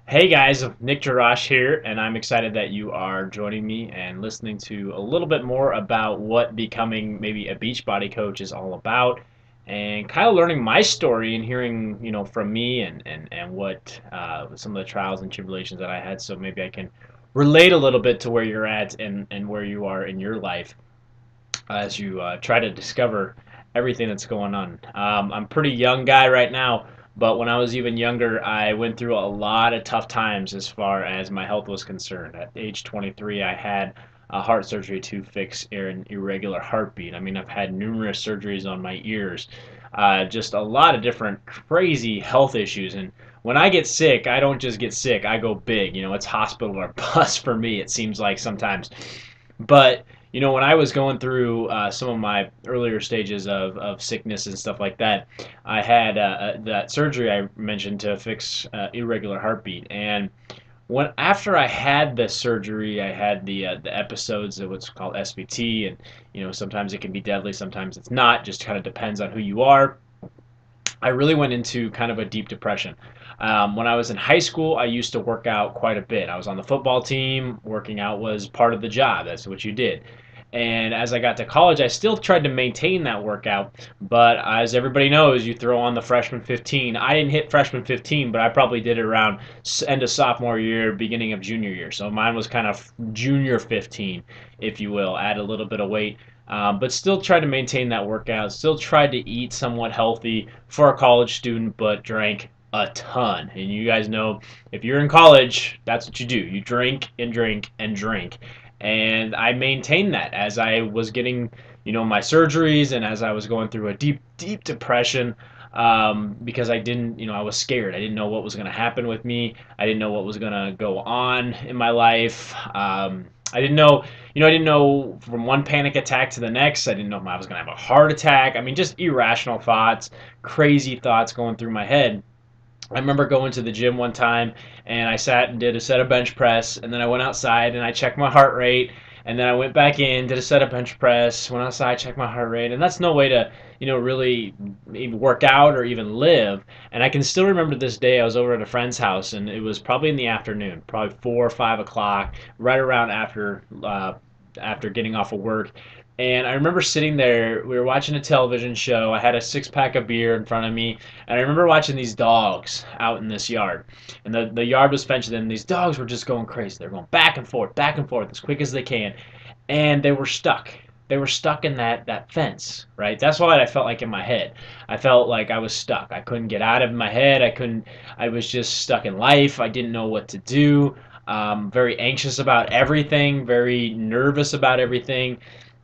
Hey guys, Nick Jarosh here, and I'm excited that you are joining me and listening to a little bit more about what becoming maybe a Beachbody coach is all about, and kind of learning my story and hearing, from me and what some of the trials and tribulations that I had, so maybe I can relate a little bit to where you're at and where you are in your life as you try to discover everything that's going on. I'm a pretty young guy right now, but when I was even younger, I went through a lot of tough times as far as my health was concerned. At age 23, I had a heart surgery to fix an irregular heartbeat. I mean, I've had numerous surgeries on my ears, just a lot of different crazy health issues. And when I get sick, I don't just get sick, I go big. It's hospital or bust for me, it seems like sometimes. But when I was going through some of my earlier stages of sickness and stuff like that, I had that surgery I mentioned to fix irregular heartbeat. And when after I had the surgery, I had the episodes of what's called SVT, and sometimes it can be deadly, sometimes it's not. Just kind of depends on who you are. I really went into kind of a deep depression. When I was in high school, I used to work out quite a bit. I was on the football team. Working out was part of the job. That's what you did. And as I got to college, I still tried to maintain that workout. But as everybody knows, you throw on the freshman 15. I didn't hit freshman 15, but I probably did it around end of sophomore year, beginning of junior year. So mine was kind of junior 15, if you will. Add a little bit of weight. But still tried to maintain that workout. Still tried to eat somewhat healthy for a college student, but drank a ton. And you guys know, if you're in college, that's what you do. You drink and drink and drink. And I maintained that as I was getting, my surgeries and as I was going through a deep, deep depression. Because I didn't, I was scared. I didn't know what was going to happen with me. I didn't know what was going to go on in my life. I didn't know, I didn't know from one panic attack to the next. I didn't know if I was going to have a heart attack. I mean, just irrational thoughts, crazy thoughts going through my head. I remember going to the gym one time and I sat and did a set of bench press, and then I went outside and I checked my heart rate, and then I went back in, did a set of bench press, went outside, checked my heart rate, and that's no way to, really even work out or even live. And I can still remember this day. I was over at a friend's house, and it was probably in the afternoon, probably 4 or 5 o'clock, right around after getting off of work. And I remember sitting there, we were watching a television show. I had a six-pack of beer in front of me, and I remember watching these dogs out in this yard. And the yard was fenced in, and these dogs were just going crazy. They were going back and forth as quick as they can. And they were stuck. They were stuck in that fence, right? That's what I felt like in my head. I felt like I was stuck. I couldn't get out of my head. I was just stuck in life. I didn't know what to do. Very anxious about everything, very nervous about everything.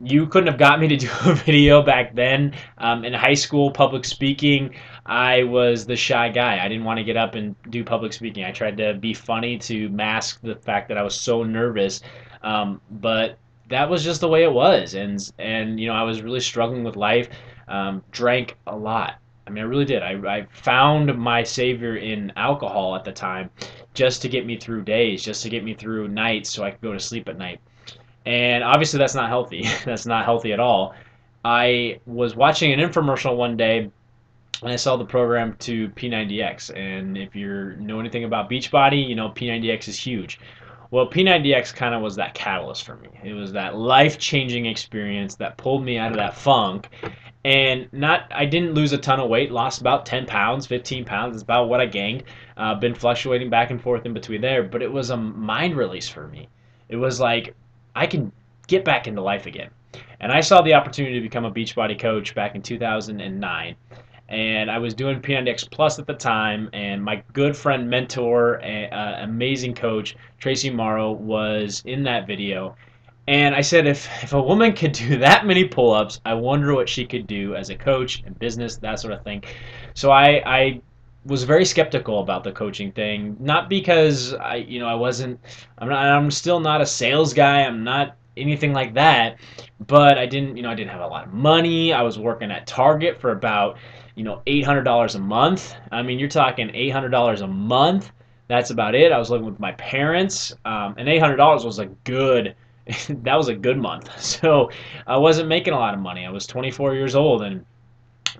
You couldn't have got me to do a video back then. In high school, public speaking, I was the shy guy. I didn't want to get up and do public speaking. I tried to be funny to mask the fact that I was so nervous. But that was just the way it was. And I was really struggling with life. Drank a lot. I mean, I really did. I found my savior in alcohol at the time, just to get me through days, just to get me through nights so I could go to sleep at night. And obviously that's not healthy. That's not healthy at all. I was watching an infomercial one day, and I saw the program to P90X. And if you know anything about Beachbody, you know P90X is huge. Well, P90X kind of was that catalyst for me. It was that life-changing experience that pulled me out of that funk. And I didn't lose a ton of weight, lost about 10 pounds, 15 pounds. Is about what I gained. Been fluctuating back and forth in between there, but it was a mind release for me. It was like, I can get back into life again. And I saw the opportunity to become a Beachbody coach back in 2009. And I was doing P90X Plus at the time, and my good friend, mentor, amazing coach, Tracy Morrow, was in that video. And I said, if a woman could do that many pull-ups, I wonder what she could do as a coach in business, that sort of thing. So I was very skeptical about the coaching thing, not because I wasn't, I'm still not a sales guy, I'm not anything like that, but I didn't have a lot of money. I was working at Target for about, $800 a month. I mean, you're talking $800 a month. That's about it. I was living with my parents, and $800 was a good, that was a good month. So I wasn't making a lot of money. I was 24 years old, and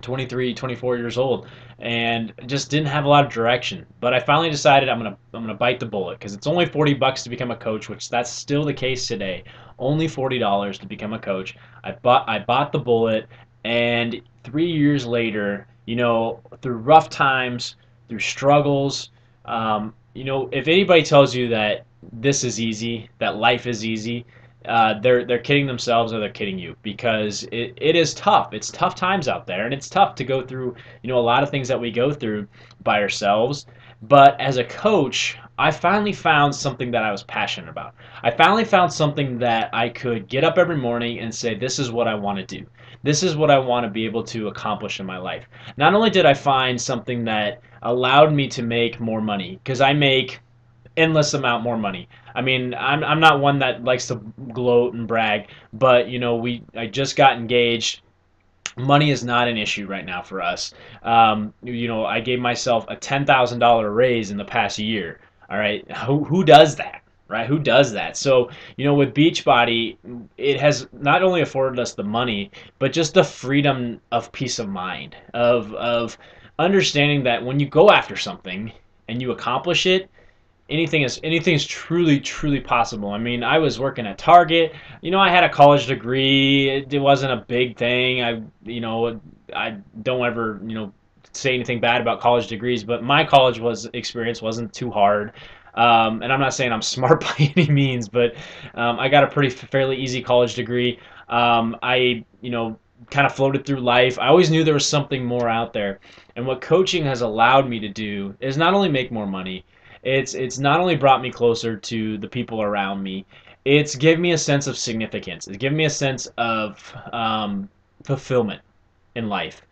23, 24 years old, and just didn't have a lot of direction. But I finally decided I'm gonna bite the bullet because it's only $40 to become a coach, which that's still the case today. Only $40 to become a coach. I bought the bullet, and 3 years later, through rough times, through struggles, if anybody tells you that this is easy, that life is easy, they're kidding themselves or they're kidding you, because it is tough. It's tough times out there, and it's tough to go through a lot of things that we go through by ourselves. But as a coach, I finally found something that I was passionate about. I finally found something that I could get up every morning and say, this is what I want to do. This is what I want to be able to accomplish in my life. Not only did I find something that allowed me to make more money, because I make endless amount more money. I mean, I'm not one that likes to gloat and brag, but I just got engaged. Money is not an issue right now for us. I gave myself a $10,000 raise in the past year. All right, who does that? Right? Who does that? So, with Beachbody, it has not only afforded us the money, but just the freedom of peace of mind, of understanding that when you go after something and you accomplish it, anything is truly possible. I mean, I was working at Target. I had a college degree. It wasn't a big thing. I don't ever say anything bad about college degrees, but my college was experience wasn't too hard. And I'm not saying I'm smart by any means, but I got a pretty fairly easy college degree. I kind of floated through life. I always knew there was something more out there. And what coaching has allowed me to do is not only make more money, it's not only brought me closer to the people around me, it's given me a sense of significance. It's given me a sense of fulfillment in life.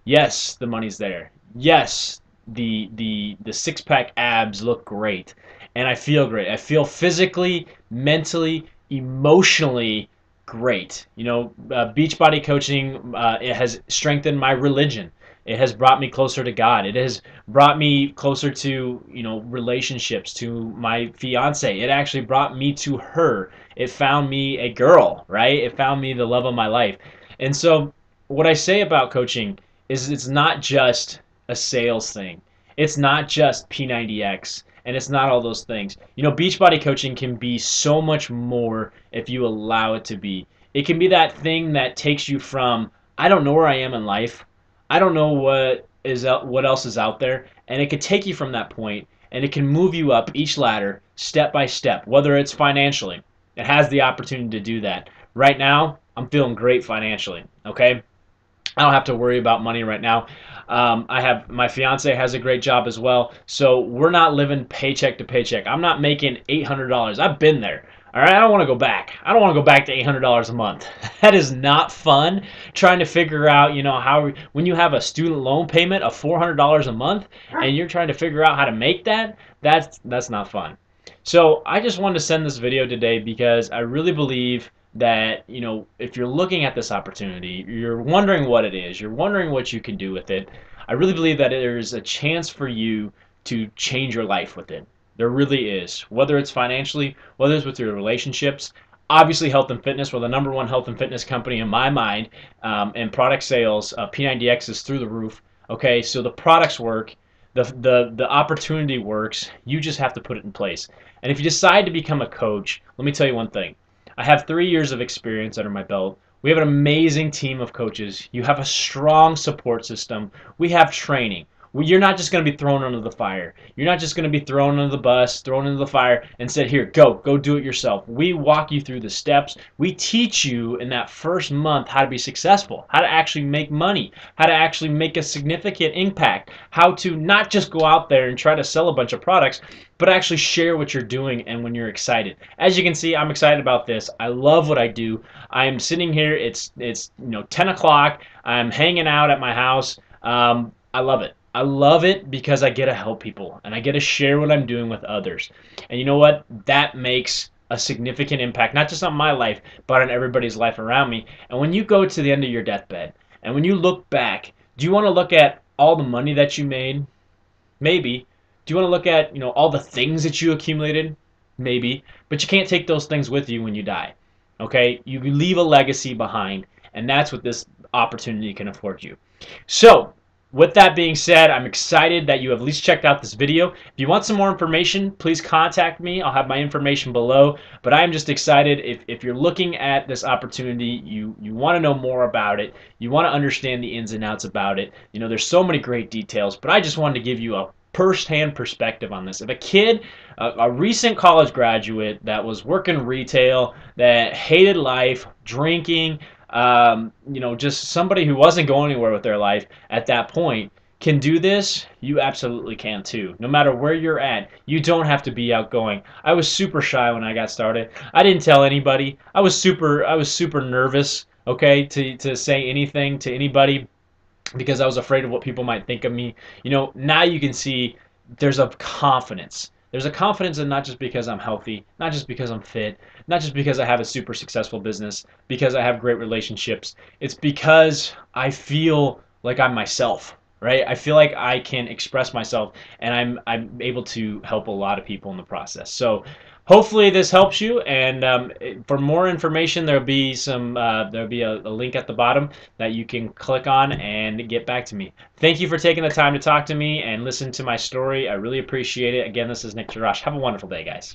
Yes, the money's there. Yes, the six pack abs look great, and I feel great. I feel physically, mentally, emotionally great. Beachbody coaching, it has strengthened my religion. It has brought me closer to God. It has brought me closer to relationships, to my fiance. It actually brought me to her. It found me a girl, right? It found me the love of my life. And so what I say about coaching is it's not just a sales thing. It's not just P90X, and it's not all those things. Beachbody coaching can be so much more if you allow it to be. It can be that thing that takes you from, I don't know where I am in life. I don't know what else is out there, and it could take you from that point, and it can move you up each ladder step by step, whether it's financially. It has the opportunity to do that. Right now, I'm feeling great financially, okay? I don't have to worry about money right now. I have my fiance has a great job as well, so we're not living paycheck to paycheck. I'm not making $800. I've been there. All right, I don't want to go back. I don't want to go back to $800 a month. That is not fun. Trying to figure out, how when you have a student loan payment of $400 a month and you're trying to figure out how to make that, that's not fun. So I just wanted to send this video today because I really believe that if you're looking at this opportunity, you're wondering what it is, you're wondering what you can do with it. I really believe that there's a chance for you to change your life with it. There really is. Whether it's financially, whether it's with your relationships, obviously health and fitness. We're the number one health and fitness company in my mind, and product sales. P90X is through the roof. Okay, so the products work. The opportunity works. You just have to put it in place. And if you decide to become a coach, let me tell you one thing. I have 3 years of experience under my belt. We have an amazing team of coaches. You have a strong support system. We have training. You're not just going to be thrown under the fire. You're not just going to be thrown under the bus, thrown into the fire, and said, here, go do it yourself. We walk you through the steps. We teach you in that first month how to be successful, how to actually make money, how to actually make a significant impact, how to not just go out there and try to sell a bunch of products, but actually share what you're doing and when you're excited. As you can see, I'm excited about this. I love what I do. I am sitting here. It's 10 o'clock. I'm hanging out at my house. I love it. I love it because I get to help people and I get to share what I'm doing with others. And you know what? That makes a significant impact, not just on my life, but on everybody's life around me. And when you go to the end of your deathbed and when you look back, do you want to look at all the money that you made? Maybe. Do you want to look at, all the things that you accumulated? Maybe. But you can't take those things with you when you die. Okay? You leave a legacy behind, and that's what this opportunity can afford you. So, with that being said, I'm excited that you have at least checked out this video. If you want some more information, please contact me. I'll have my information below. But I am just excited. If you're looking at this opportunity, you want to know more about it. You want to understand the ins and outs about it. You know, there's so many great details, but I just wanted to give you a first-hand perspective on this. If a kid, a recent college graduate that was working retail, that hated life, drinking, just somebody who wasn't going anywhere with their life at that point can do this, you absolutely can too. No matter where you're at, you don't have to be outgoing. I was super shy when I got started. I didn't tell anybody. I was super nervous, okay, to say anything to anybody because I was afraid of what people might think of me. Now you can see there's a confidence. There's a confidence in not just because I'm healthy, not just because I'm fit, not just because I have a super successful business, because I have great relationships. It's because I feel like I'm myself, right? I feel like I can express myself and I'm able to help a lot of people in the process. So hopefully this helps you. And for more information, there'll be a link at the bottom that you can click on and get back to me. Thank you for taking the time to talk to me and listen to my story. I really appreciate it. Again, this is Nick Jarosh. Have a wonderful day, guys.